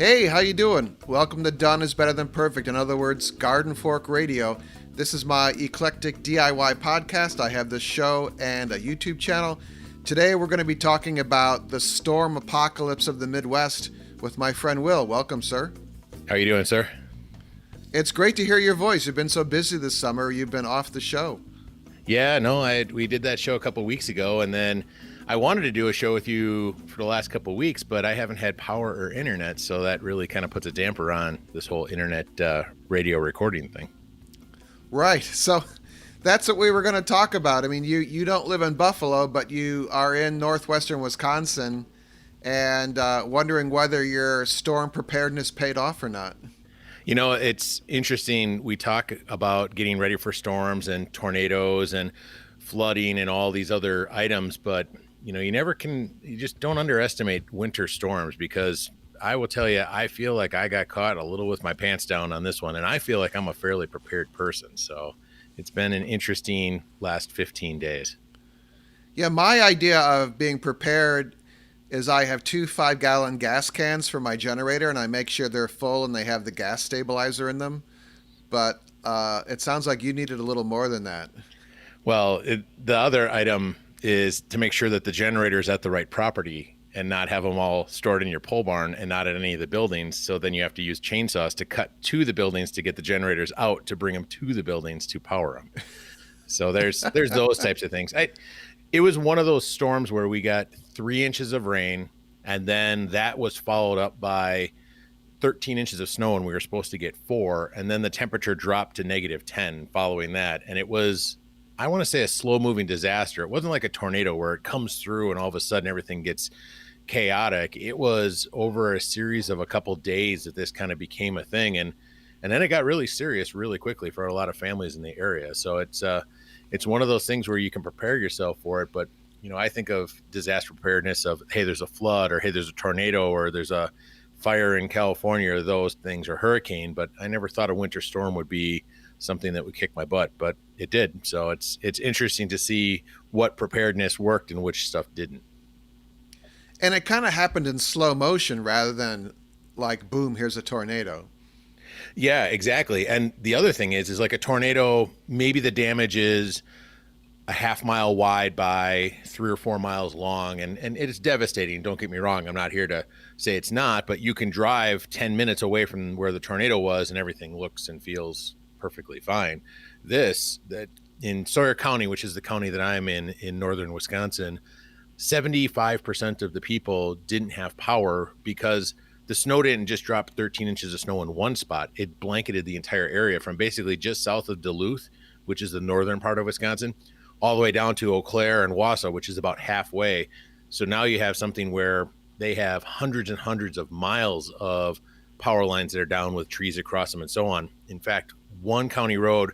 Hey, how you doing? Welcome to Done is Better Than Perfect. In other words, Garden Fork Radio. This is my eclectic DIY podcast. I have this show and a YouTube channel. Today we're going to be talking about the storm apocalypse of the Midwest with my friend Will. Welcome, sir. How are you doing, sir? It's great to hear your voice. You've been so busy this summer. You've been off the show. Yeah, no, we did that show a couple weeks ago, and then I wanted to do a show with you for the last couple of weeks, but I haven't had power or internet, so that really kind of puts a damper on this whole internet radio recording thing. Right. So that's what we were going to talk about. I mean, you don't live in Buffalo, but you are in northwestern Wisconsin, and wondering whether your storm preparedness paid off or not. You know, it's interesting. We talk about getting ready for storms and tornadoes and flooding and all these other items, but you just don't underestimate winter storms, because I will tell you, I feel like I got caught a little with my pants down on this one, and I feel like I'm a fairly prepared person. So it's been an interesting last 15 days. Yeah, my idea of being prepared is I have two 5-gallon gas cans for my generator, and I make sure they're full and they have the gas stabilizer in them. But it sounds like you needed a little more than that. Well, the other item is to make sure that the generator is at the right property and not have them all stored in your pole barn and not at any of the buildings. So then you have to use chainsaws to cut to the buildings to get the generators out to bring them to the buildings to power them. So there's those types of things. It was one of those storms where we got 3 inches of rain, and then that was followed up by 13 inches of snow, and we were supposed to get 4. And then the temperature dropped to -10 following that. And it was, I want to say, a slow moving disaster. It wasn't like a tornado where it comes through and all of a sudden everything gets chaotic. It was over a series of a couple days that this kind of became a thing. And then it got really serious really quickly for a lot of families in the area. So it's one of those things where you can prepare yourself for it. But, I think of disaster preparedness of, hey, there's a flood, or hey, there's a tornado, or there's a fire in California, or those things, or hurricane. But I never thought a winter storm would be something that would kick my butt, but it did. So it's interesting to see what preparedness worked and which stuff didn't. And it kind of happened in slow motion rather than like, boom, here's a tornado. Yeah, exactly. And the other thing is like a tornado, maybe the damage is a half mile wide by 3 or 4 miles long. And it is devastating. Don't get me wrong. I'm not here to say it's not, but you can drive 10 minutes away from where the tornado was and everything looks and feels perfectly fine. That in Sawyer County, which is the county that I'm in northern Wisconsin, 75% of the people didn't have power because the snow didn't just drop 13 inches of snow in one spot. It blanketed the entire area from basically just south of Duluth, which is the northern part of Wisconsin, all the way down to Eau Claire and Wausau, which is about halfway. So now you have something where they have hundreds and hundreds of miles of power lines that are down with trees across them and so on. In fact, one county road,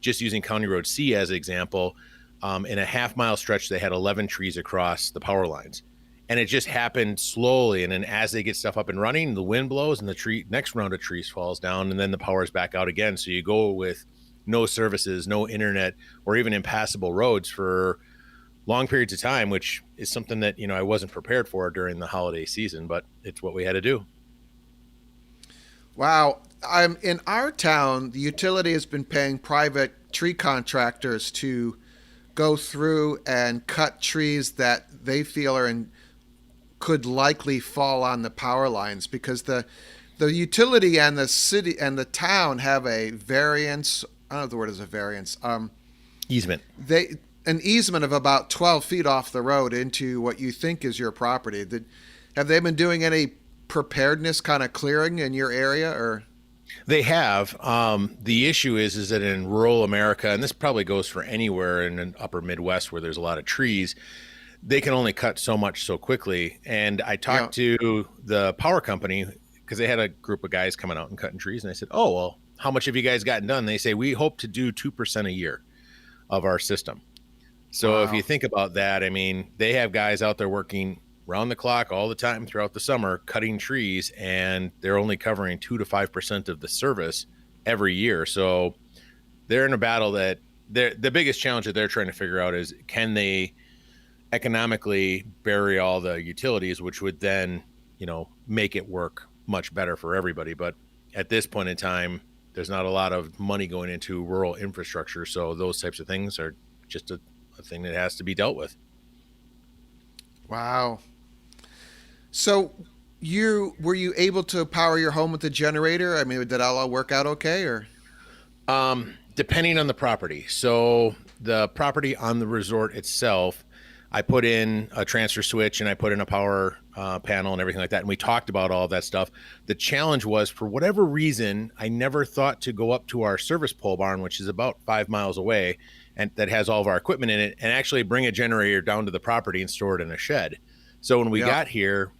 just using County Road C as an example, in a half-mile stretch, they had 11 trees across the power lines. And it just happened slowly. And then as they get stuff up and running, the wind blows and the next round of trees falls down, and then the power is back out again. So you go with no services, no internet, or even impassable roads for long periods of time, which is something that, I wasn't prepared for during the holiday season, but it's what we had to do. Wow. In our town, the utility has been paying private tree contractors to go through and cut trees that they feel could likely fall on the power lines, because the utility and the city and the town have a variance. I don't know if the word is a variance. Easement. An easement of about 12 feet off the road into what you think is your property. Have they been doing any preparedness kind of clearing in your area, or? They have. The issue is that in rural America, and this probably goes for anywhere in the upper Midwest where there's a lot of trees, they can only cut so much so quickly. And I talked to the power company because they had a group of guys coming out and cutting trees. And I said, oh, well, how much have you guys gotten done? They say, we hope to do 2% a year of our system. So Wow. If you think about that, I mean, they have guys out there working round the clock all the time throughout the summer, cutting trees, and they're only covering 2 to 5% of the service every year. So they're in a battle that the biggest challenge that they're trying to figure out is, can they economically bury all the utilities, which would then, make it work much better for everybody. But at this point in time, there's not a lot of money going into rural infrastructure. So those types of things are just a thing that has to be dealt with. Wow. So you able to power your home with a generator? I mean, did that all work out okay or? Depending on the property. So the property on the resort itself, I put in a transfer switch and I put in a power panel and everything like that. And we talked about all of that stuff. The challenge was, for whatever reason, I never thought to go up to our service pole barn, which is about 5 miles away, and that has all of our equipment in it, and actually bring a generator down to the property and store it in a shed. So when we Yeah. got here,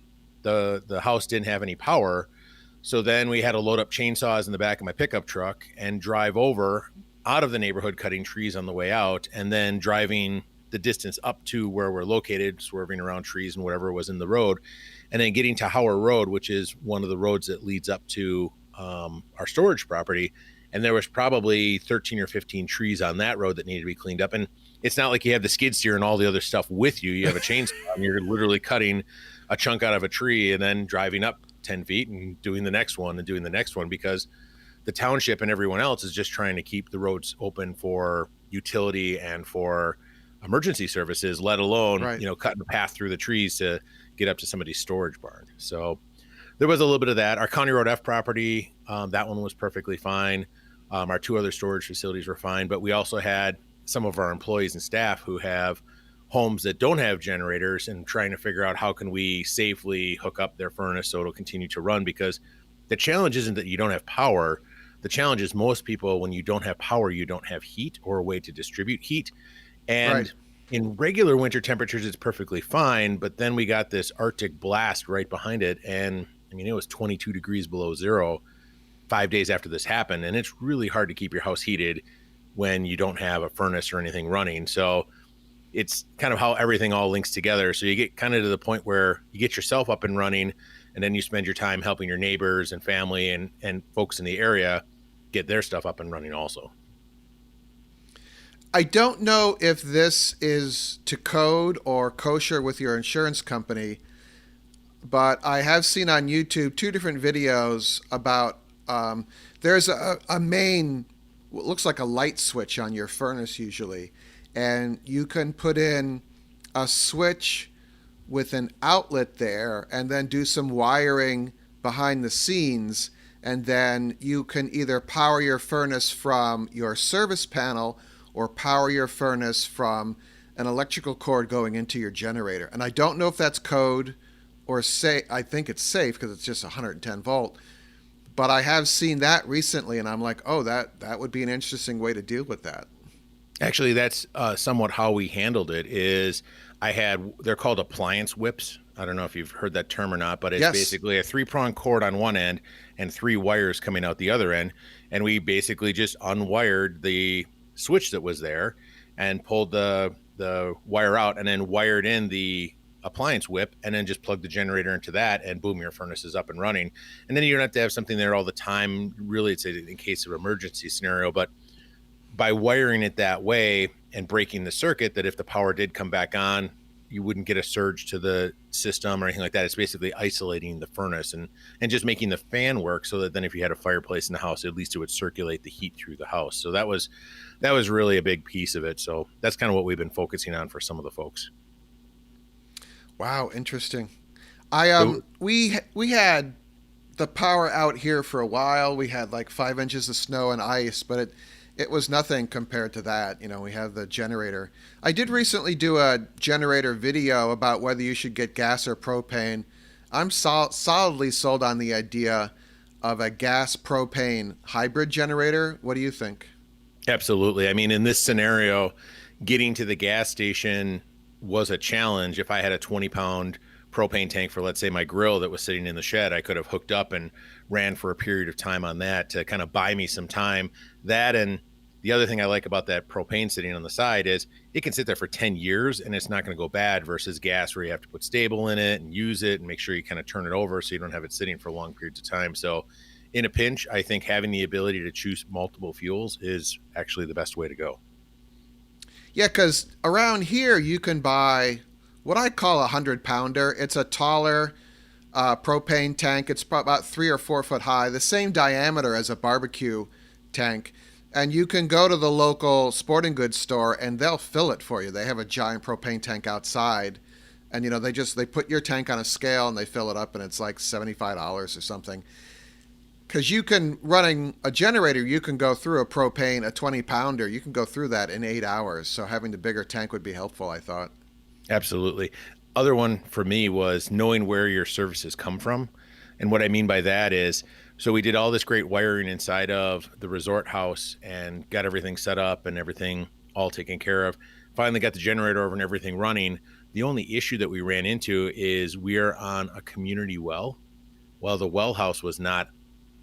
the house didn't have any power. So then we had to load up chainsaws in the back of my pickup truck and drive over out of the neighborhood, cutting trees on the way out, and then driving the distance up to where we're located, swerving around trees and whatever was in the road, and then getting to Howard Road, which is one of the roads that leads up to our storage property. And there was probably 13 or 15 trees on that road that needed to be cleaned up. And it's not like you have the skid steer and all the other stuff with you. You have a chainsaw and you're literally cutting a chunk out of a tree and then driving up 10 feet and doing the next one and doing the next one, because the township and everyone else is just trying to keep the roads open for utility and for emergency services, let alone, Right. cutting a path through the trees to get up to somebody's storage barn. So there was a little bit of that. Our County Road F property, that one was perfectly fine. Our two other storage facilities were fine, but we also had some of our employees and staff who have homes that don't have generators, and trying to figure out how can we safely hook up their furnace so it'll continue to run, because the challenge isn't that you don't have power. The challenge is, most people, when you don't have power, you don't have heat or a way to distribute heat. Right. And in regular winter temperatures, it's perfectly fine. But then we got this Arctic blast right behind it. And I mean, it was 22 degrees below zero 5 days after this happened. And it's really hard to keep your house heated when you don't have a furnace or anything running. So it's kind of how everything all links together. So you get kind of to the point where you get yourself up and running, and then you spend your time helping your neighbors and family and folks in the area get their stuff up and running also. I don't know if this is to code or kosher with your insurance company, but I have seen on YouTube two different videos about there's a main, what looks like a light switch on your furnace usually, and you can put in a switch with an outlet there and then do some wiring behind the scenes, and then you can either power your furnace from your service panel or power your furnace from an electrical cord going into your generator. And I don't know if that's code or say, I think it's safe because it's just 110 volt. But I have seen that recently, and I'm like, oh, that would be an interesting way to deal with that. Actually, that's somewhat how we handled it. Is they're called appliance whips. I don't know if you've heard that term or not, but it's Yes. basically a 3-prong cord on one end and 3 wires coming out the other end. And we basically just unwired the switch that was there and pulled the wire out, and then wired in the appliance whip, and then just plug the generator into that, and boom, your furnace is up and running. And then you don't have to have something there all the time. Really, it's in case of emergency scenario. But by wiring it that way and breaking the circuit, that if the power did come back on, you wouldn't get a surge to the system or anything like that. It's basically isolating the furnace and just making the fan work, so that then if you had a fireplace in the house, at least it would circulate the heat through the house. So that was really a big piece of it. So that's kind of what we've been focusing on for some of the folks. Wow, interesting. I So we had the power out here for a while. We had like 5 inches of snow and ice, but it was nothing compared to that. You know, we have the generator. I did recently do a generator video about whether you should get gas or propane. I'm solidly sold on the idea of a gas propane hybrid generator. What do you think? absolutely. I mean, in this scenario, getting to the gas station was a challenge. If I had a 20-pound propane tank for, let's say, my grill that was sitting in the shed, I could have hooked up and ran for a period of time on that to kind of buy me some time. That, and the other thing I like about that propane sitting on the side is it can sit there for 10 years and it's not going to go bad, versus gas where you have to put stable in it and use it and make sure you kind of turn it over so you don't have it sitting for long periods of time. So in a pinch, I think having the ability to choose multiple fuels is actually the best way to go. Yeah, because around here you can buy what I call a 100-pounder. It's a taller propane tank. It's about 3 or 4 foot high, the same diameter as a barbecue tank. And you can go to the local sporting goods store and they'll fill it for you. They have a giant propane tank outside, and they put your tank on a scale and they fill it up, and it's like $75 or something. Because running a generator, you can go through a 20-pounder, you can go through that in 8 hours. So having the bigger tank would be helpful, I thought. Absolutely. Other one for me was knowing where your services come from. And what I mean by that is, so we did all this great wiring inside of the resort house and got everything set up and everything all taken care of. Finally got the generator over and everything running. The only issue that we ran into is we are on a community well. Well, the well house was not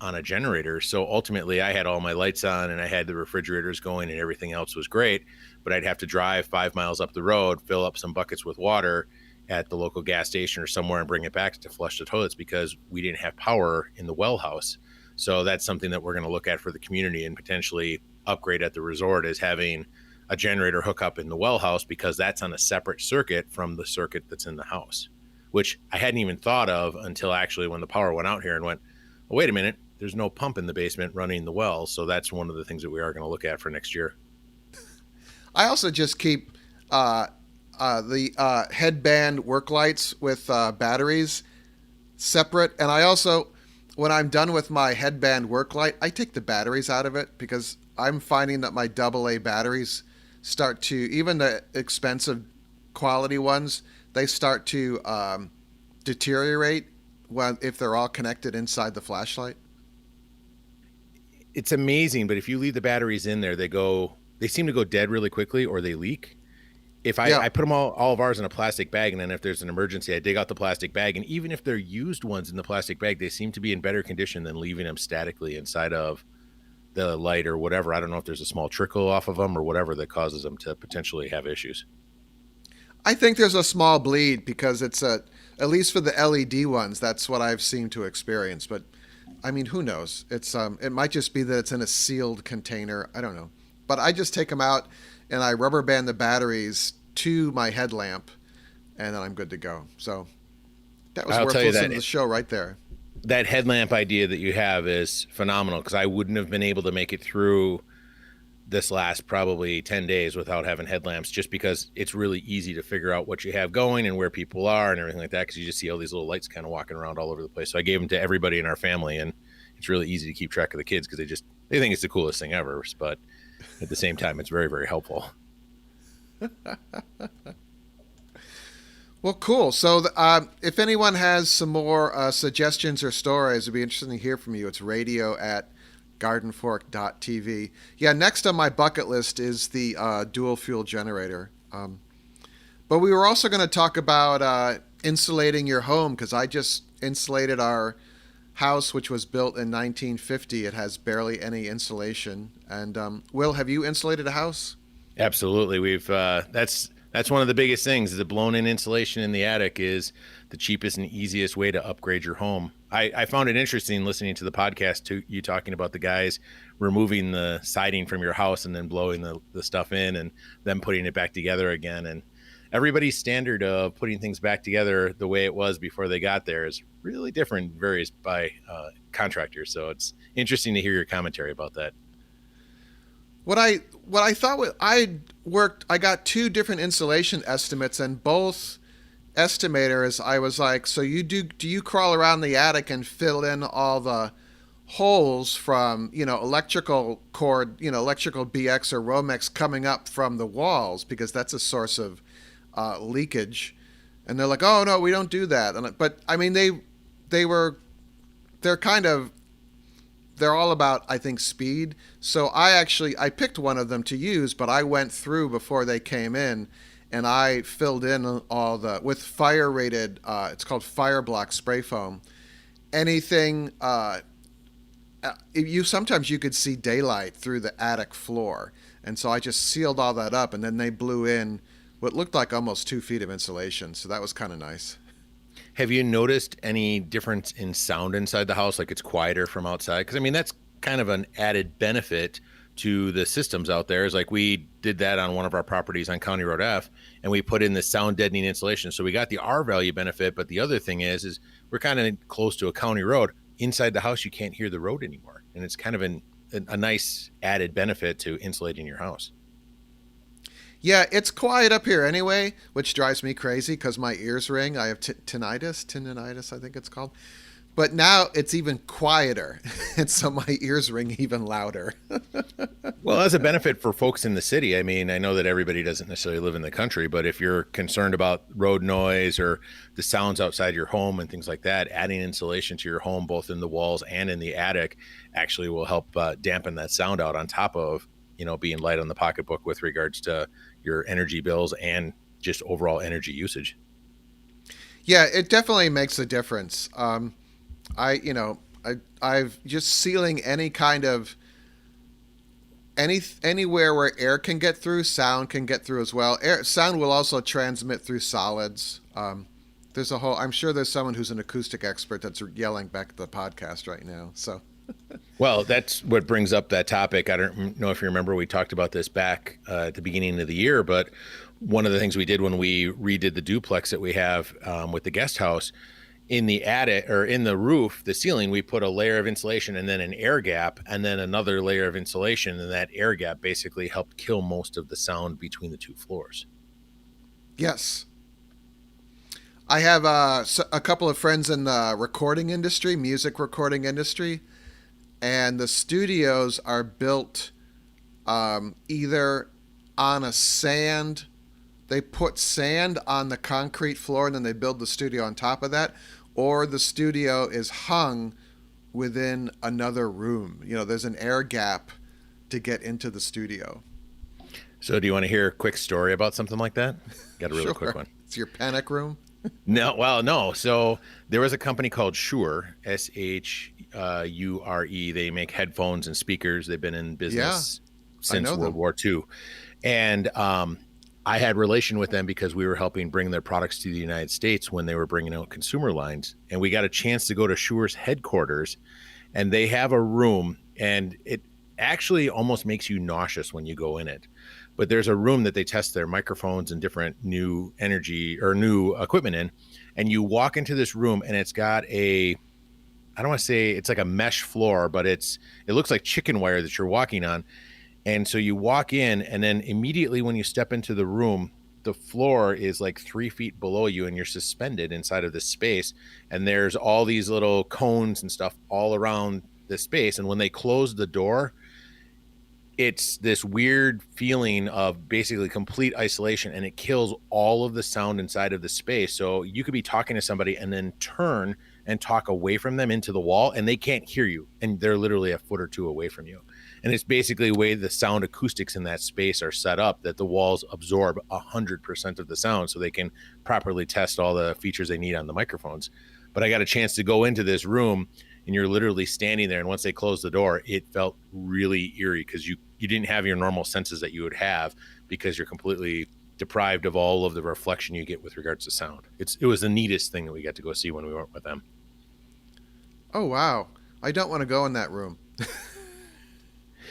on a generator. So ultimately I had all my lights on and I had the refrigerators going and everything else was great. But I'd have to drive 5 miles up the road, fill up some buckets with water at the local gas station or somewhere and bring it back to flush the toilets because we didn't have power in the well house. So that's something that we're going to look at for the community and potentially upgrade at the resort, is having a generator hookup in the well house, because that's on a separate circuit from the circuit that's in the house, which I hadn't even thought of until actually when the power went out here and went, oh, wait a minute, there's no pump in the basement running the well. So that's one of the things that we are going to look at for next year. I also just keep the headband work lights with batteries separate. And I also, when I'm done with my headband work light, I take the batteries out of it, because I'm finding that my AA batteries start to, even the expensive quality ones, they start to deteriorate if they're all connected inside the flashlight. It's amazing, but if you leave the batteries in there, they seem to go dead really quickly, or they leak. If I put them all of ours in a plastic bag, and then if there's an emergency, I dig out the plastic bag, and even if they're used ones in the plastic bag, they seem to be in better condition than leaving them statically inside of the light or whatever. I don't know if there's a small trickle off of them or whatever that causes them to potentially have issues. I think there's a small bleed, because it's at least for the LED ones, that's what I've seemed to experience. But I mean, who knows? It might just be that it's in a sealed container. I don't know. But I just take them out and I rubber band the batteries to my headlamp, and then I'm good to go. So that was worth listening to the show right there. That headlamp idea that you have is phenomenal, because I wouldn't have been able to make it through this last probably 10 days without having headlamps, just because it's really easy to figure out what you have going and where people are and everything like that, because you just see all these little lights kind of walking around all over the place. So I gave them to everybody in our family, and it's really easy to keep track of the kids, because they think it's the coolest thing ever, but at the same time it's very, very helpful. Well, cool. So if anyone has some more suggestions or stories, it'd be interesting to hear from you. It's radio@gardenfork.tv. Yeah, next on my bucket list is the dual fuel generator. But we were also going to talk about insulating your home, because I just insulated our house, which was built in 1950. It has barely any insulation. And Will, have you insulated a house? Absolutely. We've that's one of the biggest things, is the blown-in insulation in the attic is the cheapest and easiest way to upgrade your home. I found it interesting listening to the podcast, to you talking about the guys removing the siding from your house and then blowing the stuff in and then putting it back together again. And everybody's standard of putting things back together the way it was before they got there is really different, varies by contractors. So it's interesting to hear your commentary about that. What I thought, I got 2 different insulation estimates, and both estimators, I was like, so do you crawl around the attic and fill in all the holes from, electrical cord, electrical BX or Romex coming up from the walls, because that's a source of leakage. And they're like, oh no, we don't do that. But I mean, they're all about, I think, speed. So I picked one of them to use, but I went through before they came in, and I filled in all with fire rated, it's called fire block spray foam. Anything, sometimes you could see daylight through the attic floor. And so I just sealed all that up, and then they blew in what looked like almost 2 feet of insulation. So that was kind of nice. Have you noticed any difference in sound inside the house? Like it's quieter from outside? Because I mean, that's kind of an added benefit to the systems out there. Is like we did that on one of our properties on County Road F, and we put in the sound deadening insulation. So we got the R value benefit, but the other thing is we're kind of close to a county road. Inside the house, you can't hear the road anymore, and it's kind of a nice added benefit to insulating your house. Yeah, it's quiet up here anyway, which drives me crazy because my ears ring. I have tinnitus, I think it's called. But now it's even quieter, and so my ears ring even louder. Well, as a benefit for folks in the city, I mean, I know that everybody doesn't necessarily live in the country, but if you're concerned about road noise or the sounds outside your home and things like that, adding insulation to your home, both in the walls and in the attic, actually will help dampen that sound out on top of, being light on the pocketbook with regards to your energy bills and just overall energy usage. Yeah, it definitely makes a difference. I've just sealing any kind of anywhere where air can get through, sound can get through as well. Sound will also transmit through solids. I'm sure there's someone who's an acoustic expert that's yelling back at the podcast right now. So. Well, that's what brings up that topic. I don't know if you remember, we talked about this back at the beginning of the year, but one of the things we did when we redid the duplex that we have with the guest house, in the attic or in the roof, the ceiling, we put a layer of insulation and then an air gap and then another layer of insulation. And that air gap basically helped kill most of the sound between the two floors. Yes. I have a couple of friends in the recording industry, music recording industry, and the studios are built either on a sand. They put sand on the concrete floor and then they build the studio on top of that, or the studio is hung within another room. There's an air gap to get into the studio. So do you want to hear a quick story about something like that? Got a really Sure. quick one. It's your panic room? No. So there was a company called Shure, Shure. They make headphones and speakers. They've been in business since World War II. And I had relation with them because we were helping bring their products to the United States when they were bringing out consumer lines. And we got a chance to go to Shure's headquarters, and they have a room, and it actually almost makes you nauseous when you go in it. But there's a room that they test their microphones and different new energy or new equipment in. And you walk into this room and it's got I don't want to say it's like a mesh floor, but it looks like chicken wire that you're walking on. And so you walk in, and then immediately when you step into the room, the floor is like 3 feet below you and you're suspended inside of this space. And there's all these little cones and stuff all around the space. And when they close the door, it's this weird feeling of basically complete isolation, and it kills all of the sound inside of the space. So you could be talking to somebody and then turn and talk away from them into the wall, and they can't hear you. And they're literally a foot or two away from you. And it's basically the way the sound acoustics in that space are set up, that the walls absorb 100% of the sound so they can properly test all the features they need on the microphones. But I got a chance to go into this room, and you're literally standing there. And once they closed the door, it felt really eerie because you didn't have your normal senses that you would have because you're completely deprived of all of the reflection you get with regards to sound. It was the neatest thing that we got to go see when we went with them. Oh, wow. I don't want to go in that room.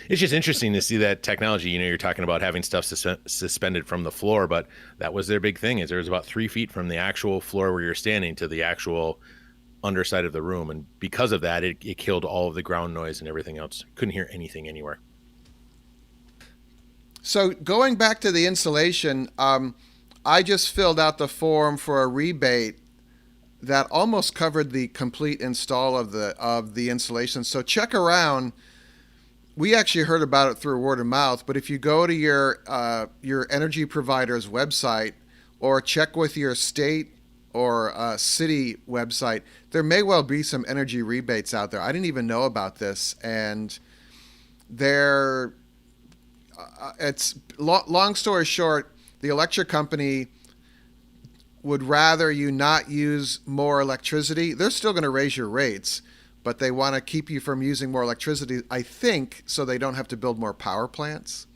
It's just interesting to see that technology. You're talking about having stuff suspended from the floor, but that was their big thing, is there was about 3 feet from the actual floor where you're standing to the actual underside of the room. And because of that, it killed all of the ground noise and everything else. Couldn't hear anything anywhere. So going back to the insulation, I just filled out the form for a rebate that almost covered the complete install of the insulation. So check around. We actually heard about it through word of mouth, but if you go to your energy provider's website or check with your state or city website, there may well be some energy rebates out there. I didn't even know about this, and it's long story short, the electric company would rather you not use more electricity. They're still going to raise your rates, but they want to keep you from using more electricity, I think, so they don't have to build more power plants.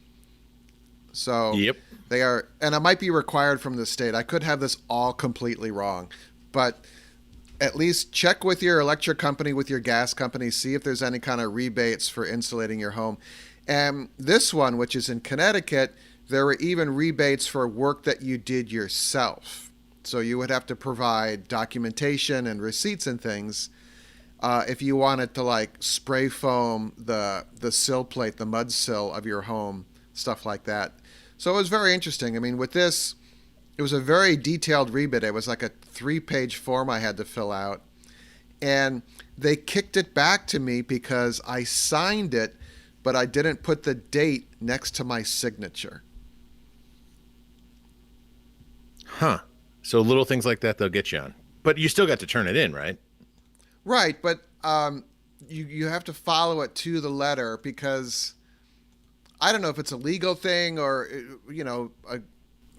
So yep. They are, and it might be required from the state. I could have this all completely wrong, but at least check with your electric company, with your gas company, see if there's any kind of rebates for insulating your home. And this one, which is in Connecticut, there were even rebates for work that you did yourself. So you would have to provide documentation and receipts and things if you wanted to like spray foam the sill plate, the mud sill of your home, stuff like that. So it was very interesting. I mean, with this, it was a very detailed rebate. It was like a 3-page form I had to fill out. And they kicked it back to me because I signed it, but I didn't put the date next to my signature. Huh. So little things like that they'll get you on. But you still got to turn it in, right? Right, but you have to follow it to the letter because I don't know if it's a legal thing or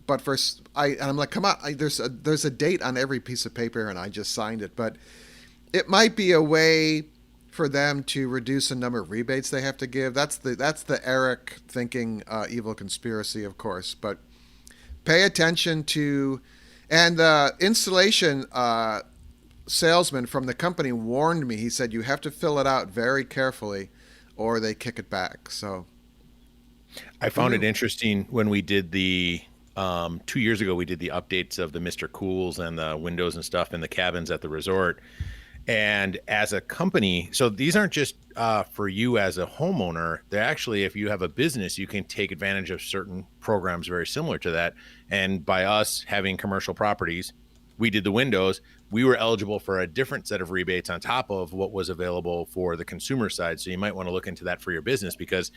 but I'm like, come on, there's a date on every piece of paper and I just signed it, but it might be a way for them to reduce the number of rebates they have to give. That's the Eric thinking evil conspiracy, of course, but pay attention to, and the installation salesman from the company warned me. He said you have to fill it out very carefully or they kick it back. So I found it interesting when we did the 2 years ago, we did the updates of the Mr. Cools and the windows and stuff in the cabins at the resort. And as a company, so these aren't just for you as a homeowner. They're actually, if you have a business, you can take advantage of certain programs very similar to that. And by us having commercial properties, we did the windows. We were eligible for a different set of rebates on top of what was available for the consumer side. So you might want to look into that for your business because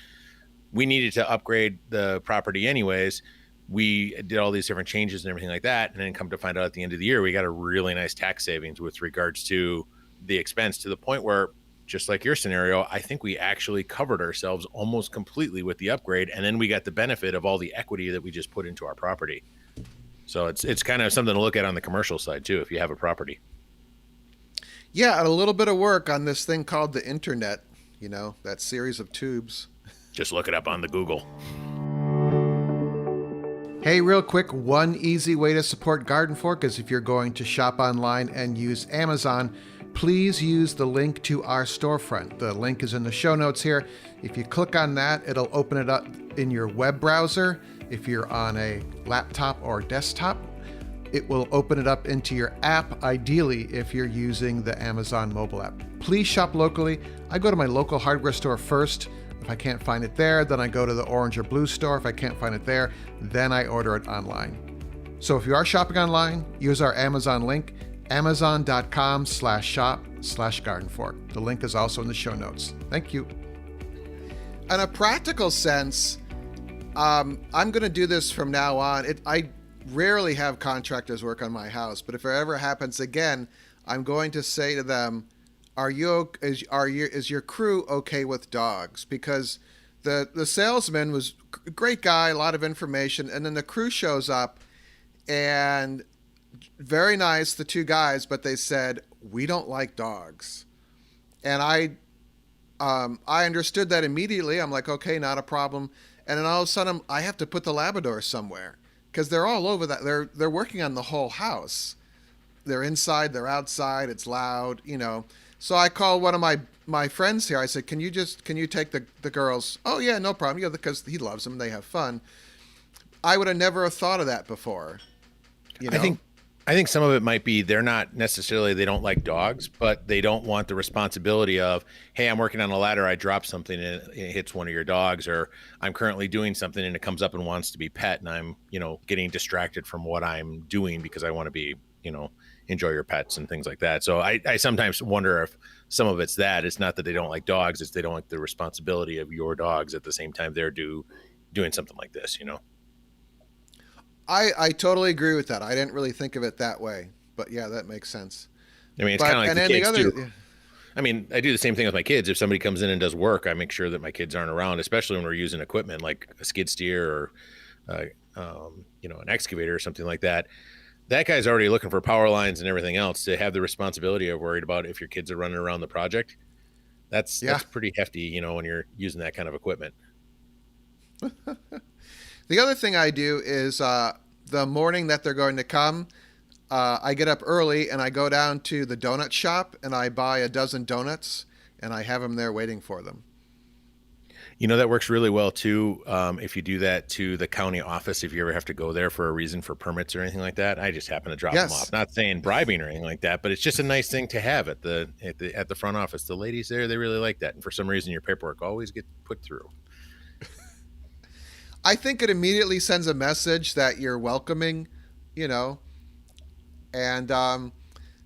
we needed to upgrade the property anyways. We did all these different changes and everything like that. And then come to find out at the end of the year, we got a really nice tax savings with regards to the expense, to the point where, just like your scenario, I think we actually covered ourselves almost completely with the upgrade. And then we got the benefit of all the equity that we just put into our property. So it's kind of something to look at on the commercial side too, if you have a property. yeah, and a little bit of work on this thing called the internet, that series of tubes. Just look it up on the Google. Hey, real quick, one easy way to support Garden Fork is if you're going to shop online and use Amazon, please use the link to our storefront. The link is in the show notes here. If you click on that, it'll open it up in your web browser. If you're on a laptop or desktop, it will open it up into your app, ideally if you're using the Amazon mobile app. Please shop locally. I go to my local hardware store first. If I can't find it there, then I go to the orange or blue store. If I can't find it there, then I order it online. So if you are shopping online, use our Amazon link, amazon.com/shop/gardenfork. The link is also in the show notes. Thank you. In a practical sense, I'm going to do this from now on. I rarely have contractors work on my house, but if it ever happens again, I'm going to say to them, is your crew okay with dogs? Because the salesman was a great guy, a lot of information, and then the crew shows up and very nice, the two guys, but they said, we don't like dogs. And I understood that immediately. I'm like, okay, not a problem. And then all of a sudden I have to put the Labrador somewhere because they're all over that. They're working on the whole house. They're inside, they're outside, it's loud, So I called one of my friends here. I said, can you take the girls? Oh yeah, no problem. Because he loves them. They have fun. I would have never have thought of that before. I think some of it might be they're not necessarily, they don't like dogs, but they don't want the responsibility of, hey, I'm working on a ladder, I drop something and it hits one of your dogs, or I'm currently doing something and it comes up and wants to be pet and I'm, getting distracted from what I'm doing because I want to be, enjoy your pets and things like that. So I sometimes wonder if some of it's that. It's not that they don't like dogs, it's they don't like the responsibility of your dogs at the same time they're doing something like this, I totally agree with that. I didn't really think of it that way, but yeah, that makes sense. I mean, it's kind of like the kids too. I mean, I do the same thing with my kids. If somebody comes in and does work, I make sure that my kids aren't around, especially when we're using equipment like a skid steer or, an excavator or something like that. That guy's already looking for power lines and everything else. To have the responsibility of worried about if your kids are running around the project, that's pretty hefty, when you're using that kind of equipment. The other thing I do is the morning that they're going to come, I get up early and I go down to the donut shop and I buy a dozen donuts and I have them there waiting for them. You know, that works really well too. If you do that to the county office, if you ever have to go there for a reason for permits or anything like that, I just happen to drop them Yes. off. Not saying bribing or anything like that, but it's just a nice thing to have at the front office. The ladies there, they really like that, and for some reason, your paperwork always gets put through. I think it immediately sends a message that you're welcoming, you know, and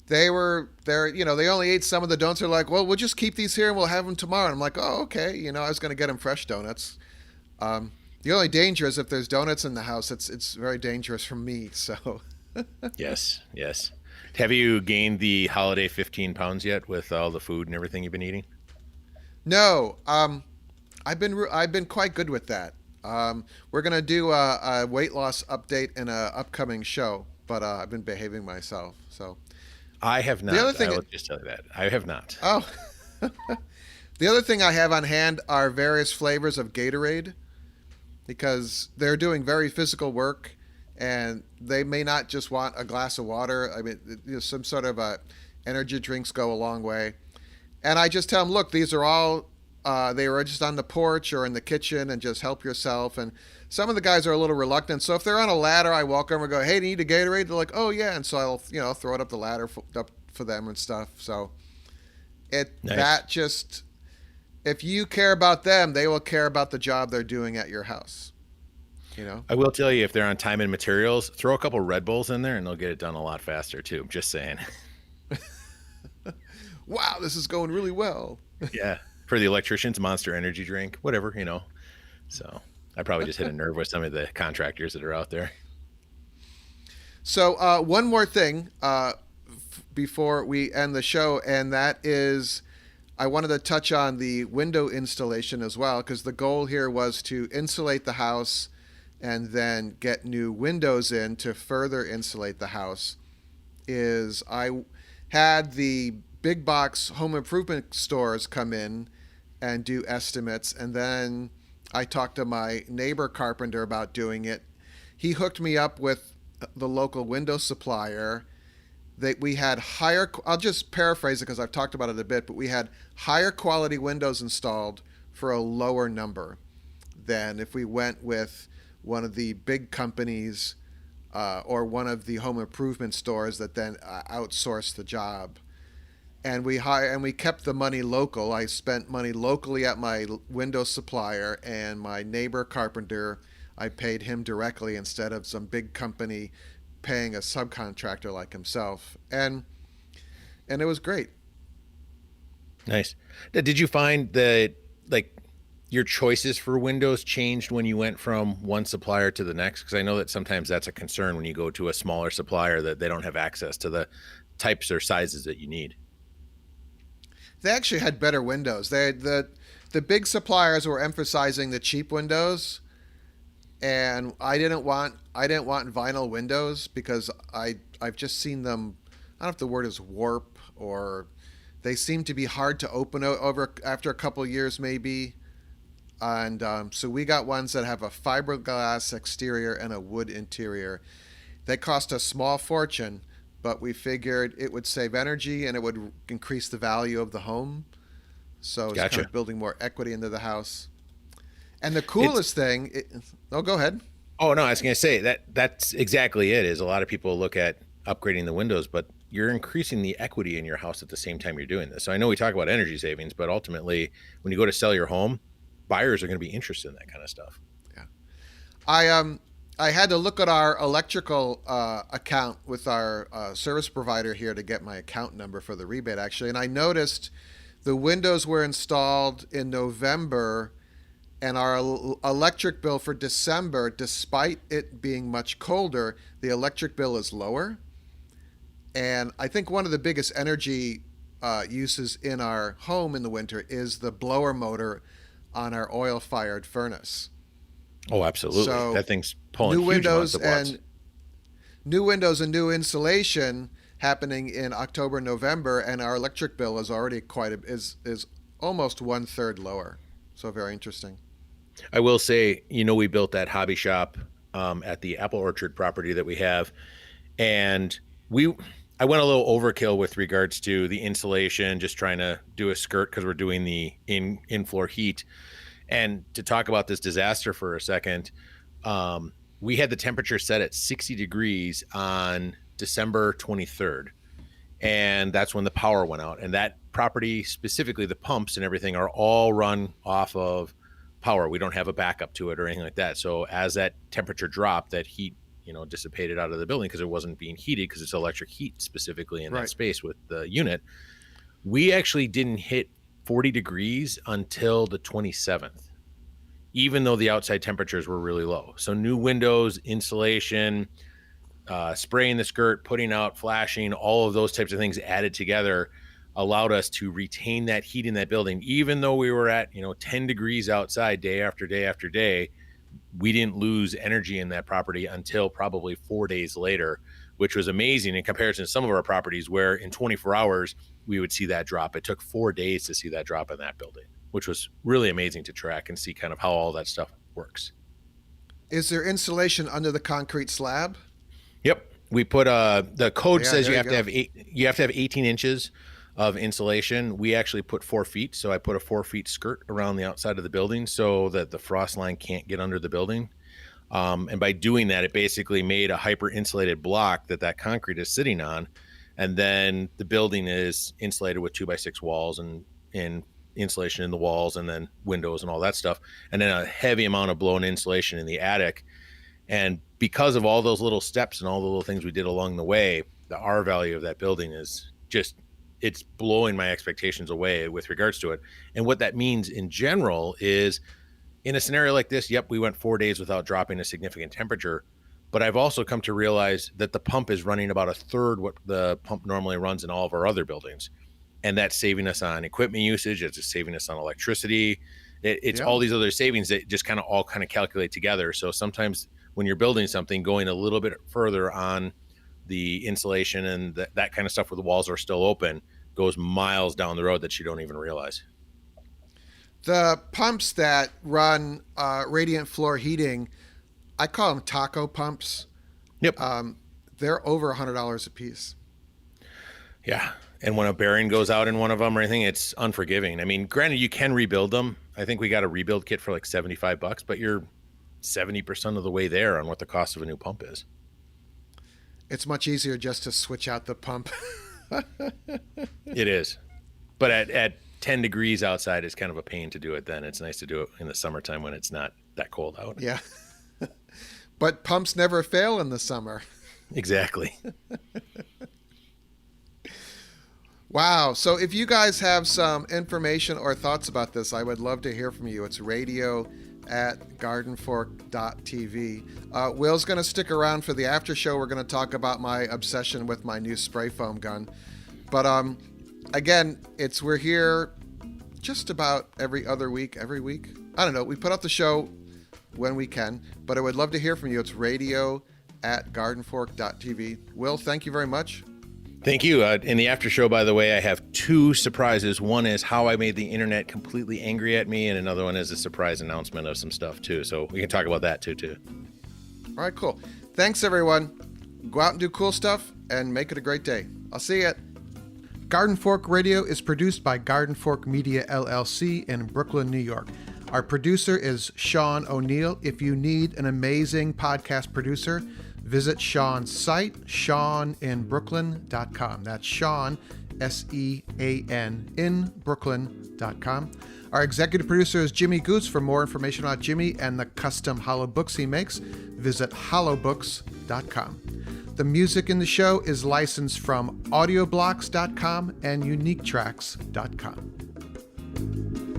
they only ate some of the donuts. They're like, well, we'll just keep these here and we'll have them tomorrow. And I'm like, oh, okay. I was going to get them fresh donuts. The only danger is if there's donuts in the house, it's very dangerous for me. So Yes, yes. Have you gained the holiday 15 pounds yet with all the food and everything you've been eating? no, I've been quite good with that. We're gonna do a weight loss update in a upcoming show, but I've been behaving myself. So I have the other not. I thing, will just tell you that. I have not. oh, the other thing I have on hand are various flavors of Gatorade because they're doing very physical work, and they may not just want a glass of water. I mean, some sort of energy drinks go a long way. And I just tell them, look, these are all, they were just on the porch or in the kitchen and just help yourself. And some of the guys are a little reluctant. So if they're on a ladder, I walk over and go, hey, do you need a Gatorade? They're like, oh, yeah. And so I'll, throw it up the ladder up for them and stuff. So Nice. that just, if you care about them, they will care about the job they're doing at your house, you know? I will tell you, if they're on time and materials, throw a couple Red Bulls in there and they'll get it done a lot faster too. Just saying. Wow, this is going really well. Yeah. For the electricians, Monster Energy drink, whatever. So I probably just hit a nerve with some of the contractors that are out there. So one more thing before we end the show, and that is I wanted to touch on the window installation as well, because the goal here was to insulate the house and then get new windows in to further insulate the house. Is I had the big box home improvement stores come in and do estimates, and then I talked to my neighbor carpenter about doing it. He hooked me up with the local window supplier. That we had higher, I'll just paraphrase it because I've talked about it a bit, but we had higher quality windows installed for a lower number than if we went with one of the big companies or one of the home improvement stores that then outsourced the job. And we kept the money local. I spent money locally at my window supplier, and my neighbor carpenter, I paid him directly instead of some big company paying a subcontractor like himself. And it was great. Nice. Now, did you find that like your choices for windows changed when you went from one supplier to the next? Because I know that sometimes that's a concern when you go to a smaller supplier that they don't have access to the types or sizes that you need. They actually had better windows. The big suppliers were emphasizing the cheap windows, and I didn't want vinyl windows because I've just seen them. I don't know if the word is warp, or they seem to be hard to open over after a couple of years maybe. And so we got ones that have a fiberglass exterior and a wood interior. They cost a small fortune, but we figured it would save energy and it would increase the value of the home. So it's kind Gotcha. of building more equity into the house. And the It's coolest thing, oh, go ahead. Oh no, I was going to say that's exactly it. Is a lot of people look at upgrading the windows, but you're increasing the equity in your house at the same time you're doing this. So I know we talk about energy savings, but ultimately, when you go to sell your home, buyers are going to be interested in that kind of stuff. Yeah. I had to look at our electrical account with our service provider here to get my account number for the rebate actually, and I noticed the windows were installed in November, and our electric bill for December, despite it being much colder, the electric bill is lower. And I think one of the biggest energy uses in our home in the winter is the blower motor on our oil-fired furnace. Oh, absolutely. So That thing's pulling new huge amounts windows of watts. and new windows and new insulation happening in October, November, and our electric bill is already is almost one third lower. So very interesting. I will say, we built that hobby shop at the apple orchard property that we have, and I went a little overkill with regards to the insulation, just trying to do a skirt because we're doing the in floor heat. And to talk about this disaster for a second, we had the temperature set at 60 degrees on December 23rd. And that's when the power went out. And that property, specifically the pumps and everything, are all run off of power. We don't have a backup to it or anything like that. So as that temperature dropped, that heat, dissipated out of the building because it wasn't being heated, because it's electric heat specifically in that space with the unit. We actually didn't hit 40 degrees until the 27th, even though the outside temperatures were really low. So new windows, insulation, spraying the skirt, putting out, flashing, all of those types of things added together allowed us to retain that heat in that building. Even though we were at 10 degrees outside day after day after day, we didn't lose energy in that property until probably 4 days later, which was amazing in comparison to some of our properties where in 24 hours we would see that drop. It took 4 days to see that drop in that building, which was really amazing to track and see kind of how all that stuff works. Is there insulation under the concrete slab? Yep. We put the code says you have to have 18 inches of insulation. We actually put 4 feet. So I put a 4 feet skirt around the outside of the building so that the frost line can't get under the building. And by doing that, it basically made a hyper insulated block that concrete is sitting on. And then the building is insulated with 2x6 walls and insulation in the walls, and then windows and all that stuff. And then a heavy amount of blown insulation in the attic. And because of all those little steps and all the little things we did along the way, the R value of that building is just, it's blowing my expectations away with regards to it. And what that means in general is, in a scenario like this, yep, we went 4 days without dropping a significant temperature. But I've also come to realize that the pump is running about a third what the pump normally runs in all of our other buildings. And that's saving us on equipment usage. It's just saving us on electricity. It's all these other savings that just kind of all calculate together. So sometimes when you're building something, going a little bit further on the insulation and that kind of stuff where the walls are still open goes miles down the road that you don't even realize. The pumps that run radiant floor heating, I call them taco pumps. Yep. They're over $100 a piece. Yeah. And when a bearing goes out in one of them or anything, it's unforgiving. I mean, granted, you can rebuild them. I think we got a rebuild kit for like $75, but you're 70% of the way there on what the cost of a new pump is. It's much easier just to switch out the pump. It is. But at 10 degrees outside, it's kind of a pain to do it then. It's nice to do it in the summertime when it's not that cold out. Yeah. But pumps never fail in the summer. Exactly. Wow. So if you guys have some information or thoughts about this, I would love to hear from you. It's radio@gardenfork.tv. Will's going to stick around for the after show. We're going to talk about my obsession with my new spray foam gun. But again, we're here just about every other week, every week. I don't know. We put up the show when we can, but I would love to hear from you. It's radio@gardenfork.tv. Will, thank you very much. Thank you. In the after show, by the way, I have 2 surprises. One is how I made the internet completely angry at me, and another one is a surprise announcement of some stuff too. So we can talk about that too. All right, cool. Thanks, everyone. Go out and do cool stuff and make it a great day. I'll see you. Garden Fork Radio is produced by Garden Fork Media LLC in Brooklyn, New York. Our producer is Sean O'Neill. If you need an amazing podcast producer, visit Sean's site, SeanInBrooklyn.com. That's Sean, SEAN, in Brooklyn.com. Our executive producer is Jimmy Goose. For more information about Jimmy and the custom hollow books he makes, visit hollowbooks.com. The music in the show is licensed from audioblocks.com and uniquetracks.com.